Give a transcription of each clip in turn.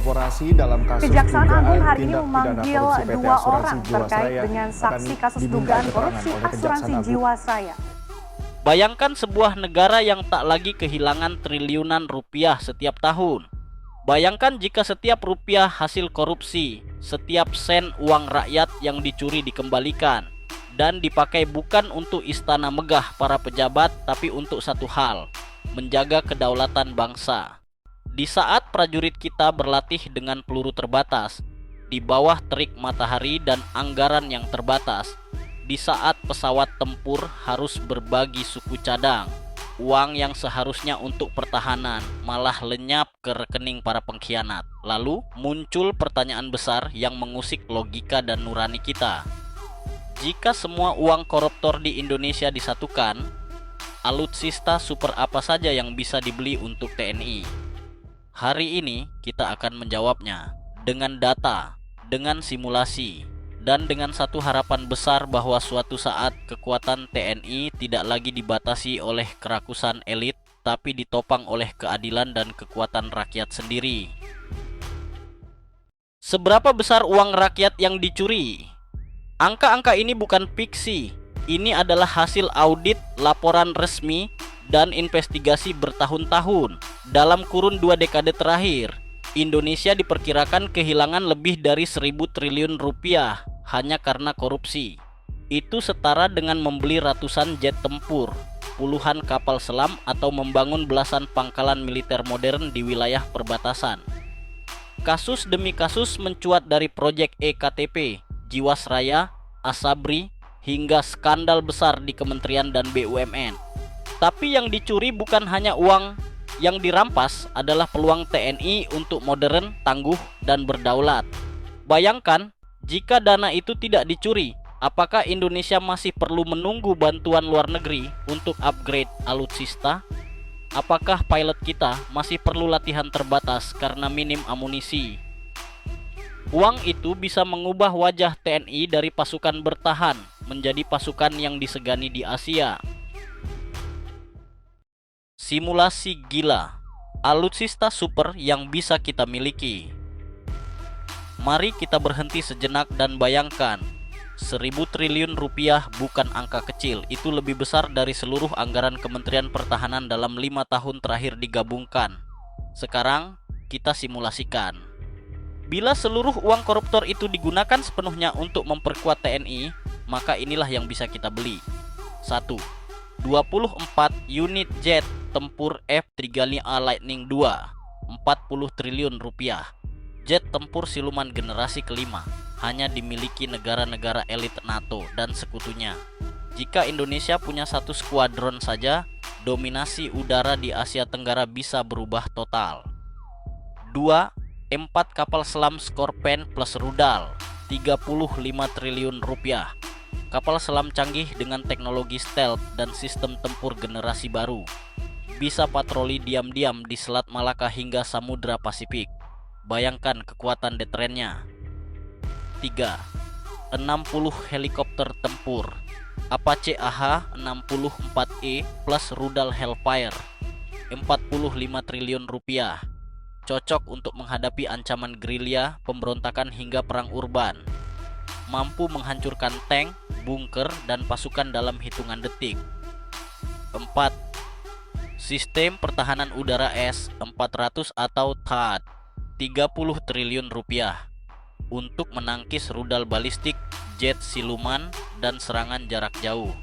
berkorporasi dalam kasus Kejaksaan Agung hari ini tindak pidana memanggil korupsi PT dua Asuransi orang terkait Jiwasraya dengan akan saksi kasus dimintai dugaan keterangan korupsi oleh Kejaksaan asuransi Agung. Jiwasraya. Bayangkan sebuah negara yang tak lagi kehilangan triliunan rupiah setiap tahun. Bayangkan jika setiap rupiah hasil korupsi, setiap sen uang rakyat yang dicuri dikembalikan dan dipakai bukan untuk istana megah para pejabat, tapi untuk satu hal, menjaga kedaulatan bangsa. Di saat prajurit kita berlatih dengan peluru terbatas, di bawah terik matahari dan anggaran yang terbatas, di saat pesawat tempur harus berbagi suku cadang, uang yang seharusnya untuk pertahanan malah lenyap ke rekening para pengkhianat. Lalu muncul pertanyaan besar yang mengusik logika dan nurani kita. Jika semua uang koruptor di Indonesia disatukan, alutsista super apa saja yang bisa dibeli untuk TNI? Hari ini kita akan menjawabnya dengan data, dengan simulasi, dan dengan satu harapan besar bahwa suatu saat kekuatan TNI tidak lagi dibatasi oleh kerakusan elit, tapi ditopang oleh keadilan dan kekuatan rakyat sendiri. Seberapa besar uang rakyat yang dicuri? Angka-angka ini bukan fiksi. Ini adalah hasil audit, laporan resmi, dan investigasi bertahun-tahun. Dalam kurun 2 dekade terakhir, Indonesia diperkirakan kehilangan lebih dari 1.000 triliun rupiah hanya karena korupsi. Itu setara dengan membeli ratusan jet tempur, puluhan kapal selam, atau membangun belasan pangkalan militer modern di wilayah perbatasan. Kasus demi kasus mencuat dari proyek EKTP, Jiwasraya, Asabri, hingga skandal besar di kementerian dan BUMN. Tapi yang dicuri bukan hanya uang, yang dirampas adalah peluang TNI untuk modern, tangguh, dan berdaulat. Bayangkan, jika dana itu tidak dicuri, apakah Indonesia masih perlu menunggu bantuan luar negeri untuk upgrade alutsista? Apakah pilot kita masih perlu latihan terbatas karena minim amunisi? Uang itu bisa mengubah wajah TNI dari pasukan bertahan menjadi pasukan yang disegani di Asia. Simulasi gila, alutsista super yang bisa kita miliki. Mari kita berhenti sejenak dan bayangkan, 1.000 triliun rupiah bukan angka kecil. Itu lebih besar dari seluruh anggaran Kementerian Pertahanan dalam 5 tahun terakhir digabungkan. Sekarang kita simulasikan. Bila seluruh uang koruptor itu digunakan sepenuhnya untuk memperkuat TNI, maka inilah yang bisa kita beli. 1. 24 unit jet tempur F-35A Lightning II, 40 triliun rupiah. Jet tempur siluman generasi kelima, hanya dimiliki negara-negara elit NATO dan sekutunya. Jika Indonesia punya satu skuadron saja, dominasi udara di Asia Tenggara bisa berubah total. 2. 4 kapal selam Scorpène plus rudal, 35 triliun rupiah. Kapal selam canggih dengan teknologi stealth dan sistem tempur generasi baru. Bisa patroli diam-diam di Selat Malaka hingga Samudra Pasifik. Bayangkan kekuatan deterennya. 3. 60 helikopter tempur Apache AH-64E plus rudal Hellfire, 45 triliun rupiah. Cocok untuk menghadapi ancaman gerilya, pemberontakan hingga perang urban. Mampu menghancurkan tank, bunker, dan pasukan dalam hitungan detik. 4. Sistem pertahanan udara S-400 atau THAAD, 30 triliun rupiah. Untuk menangkis rudal balistik, jet siluman, dan serangan jarak jauh.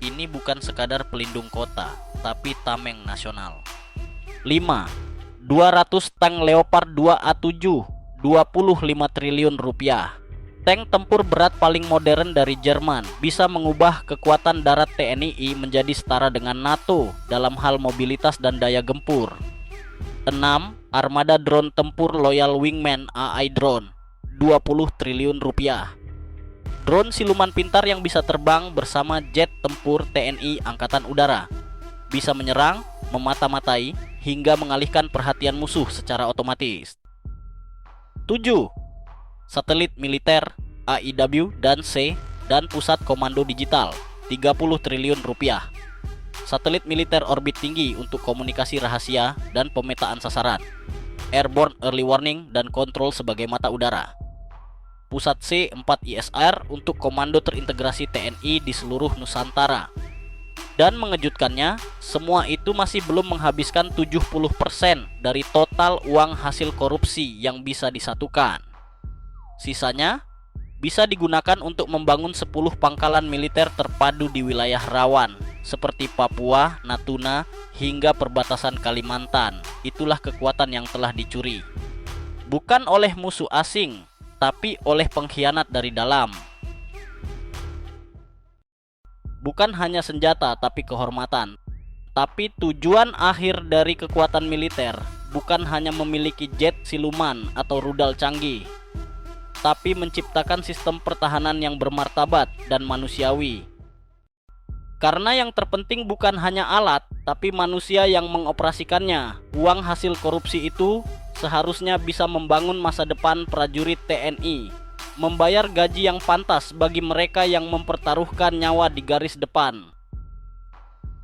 Ini bukan sekadar pelindung kota, tapi tameng nasional. 5. 200 tank Leopard 2A7, 25 triliun rupiah. Tank tempur berat paling modern dari Jerman, bisa mengubah kekuatan darat TNI menjadi setara dengan NATO dalam hal mobilitas dan daya gempur. 6. Armada drone tempur Loyal Wingman AI Drone, 20 triliun rupiah. Drone siluman pintar yang bisa terbang bersama jet tempur TNI Angkatan Udara. Bisa menyerang, memata-matai, hingga mengalihkan perhatian musuh secara otomatis. 7. Satelit militer AIW dan C dan pusat komando digital, 30 triliun rupiah. Satelit militer orbit tinggi untuk komunikasi rahasia dan pemetaan sasaran. Airborne Early Warning dan Control sebagai mata udara. Pusat C 4 ISR untuk komando terintegrasi TNI di seluruh Nusantara. Dan mengejutkannya, semua itu masih belum menghabiskan 70% dari total uang hasil korupsi yang bisa disatukan. Sisanya bisa digunakan untuk membangun 10 pangkalan militer terpadu di wilayah rawan seperti Papua, Natuna, hingga perbatasan Kalimantan. Itulah kekuatan yang telah dicuri. Bukan oleh musuh asing, tapi oleh pengkhianat dari dalam. Bukan hanya senjata, tapi kehormatan. Tapi tujuan akhir dari kekuatan militer bukan hanya memiliki jet siluman atau rudal canggih, tapi menciptakan sistem pertahanan yang bermartabat dan manusiawi. Karena yang terpenting bukan hanya alat, tapi manusia yang mengoperasikannya. Uang hasil korupsi itu seharusnya bisa membangun masa depan prajurit TNI, membayar gaji yang pantas bagi mereka yang mempertaruhkan nyawa di garis depan,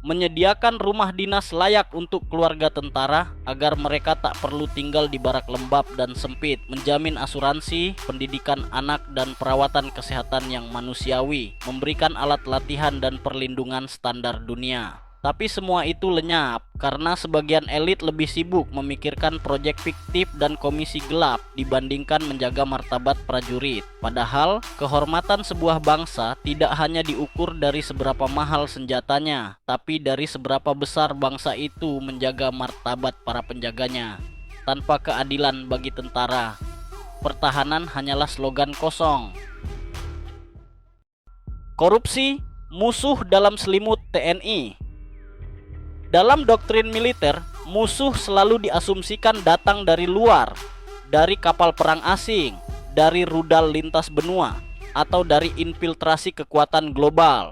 menyediakan rumah dinas layak untuk keluarga tentara agar mereka tak perlu tinggal di barak lembab dan sempit, menjamin asuransi, pendidikan anak dan perawatan kesehatan yang manusiawi, memberikan alat latihan dan perlindungan standar dunia. Tapi semua itu lenyap karena sebagian elit lebih sibuk memikirkan proyek fiktif dan komisi gelap dibandingkan menjaga martabat prajurit. Padahal kehormatan sebuah bangsa tidak hanya diukur dari seberapa mahal senjatanya, tapi dari seberapa besar bangsa itu menjaga martabat para penjaganya. Tanpa keadilan bagi tentara, pertahanan hanyalah slogan kosong. Korupsi, musuh dalam selimut TNI. Dalam doktrin militer, musuh selalu diasumsikan datang dari luar, dari kapal perang asing, dari rudal lintas benua, atau dari infiltrasi kekuatan global.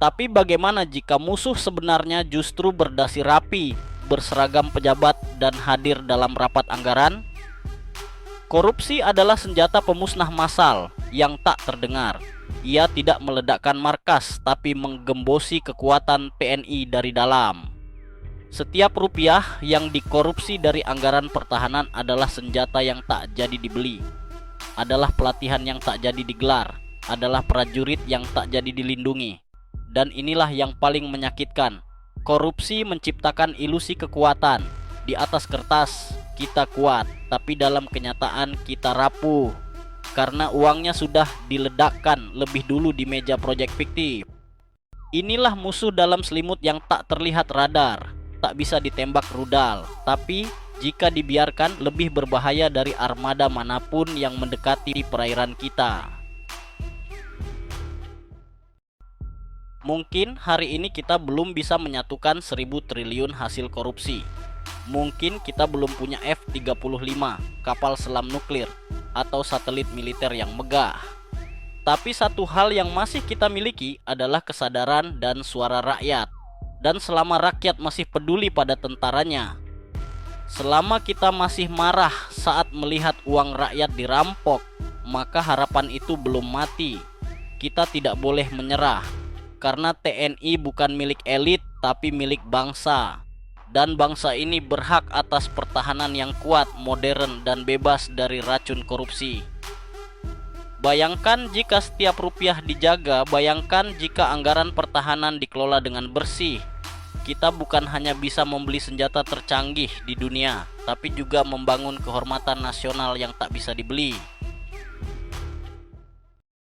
Tapi bagaimana jika musuh sebenarnya justru berdasi rapi, berseragam pejabat, dan hadir dalam rapat anggaran? Korupsi adalah senjata pemusnah massal yang tak terdengar. Ia tidak meledakkan markas, tapi menggembosi kekuatan TNI dari dalam. Setiap rupiah yang dikorupsi dari anggaran pertahanan adalah senjata yang tak jadi dibeli, adalah pelatihan yang tak jadi digelar, adalah prajurit yang tak jadi dilindungi. Dan inilah yang paling menyakitkan. Korupsi menciptakan ilusi kekuatan. Di atas kertas kita kuat, tapi dalam kenyataan kita rapuh, karena uangnya sudah diledakkan lebih dulu di meja proyek fiktif. Inilah musuh dalam selimut yang tak terlihat radar, tak bisa ditembak rudal, tapi jika dibiarkan lebih berbahaya dari armada manapun yang mendekati perairan kita. Mungkin hari ini kita belum bisa menyatukan 1000 triliun hasil korupsi. Mungkin kita belum punya F-35, kapal selam nuklir, atau satelit militer yang megah. Tapi satu hal yang masih kita miliki adalah kesadaran dan suara rakyat. Dan selama rakyat masih peduli pada tentaranya, selama kita masih marah saat melihat uang rakyat dirampok, maka harapan itu belum mati. Kita tidak boleh menyerah, karena TNI bukan milik elit tapi milik bangsa. Dan bangsa ini berhak atas pertahanan yang kuat, modern, dan bebas dari racun korupsi. Bayangkan jika setiap rupiah dijaga, bayangkan jika anggaran pertahanan dikelola dengan bersih. Kita bukan hanya bisa membeli senjata tercanggih di dunia, tapi juga membangun kehormatan nasional yang tak bisa dibeli.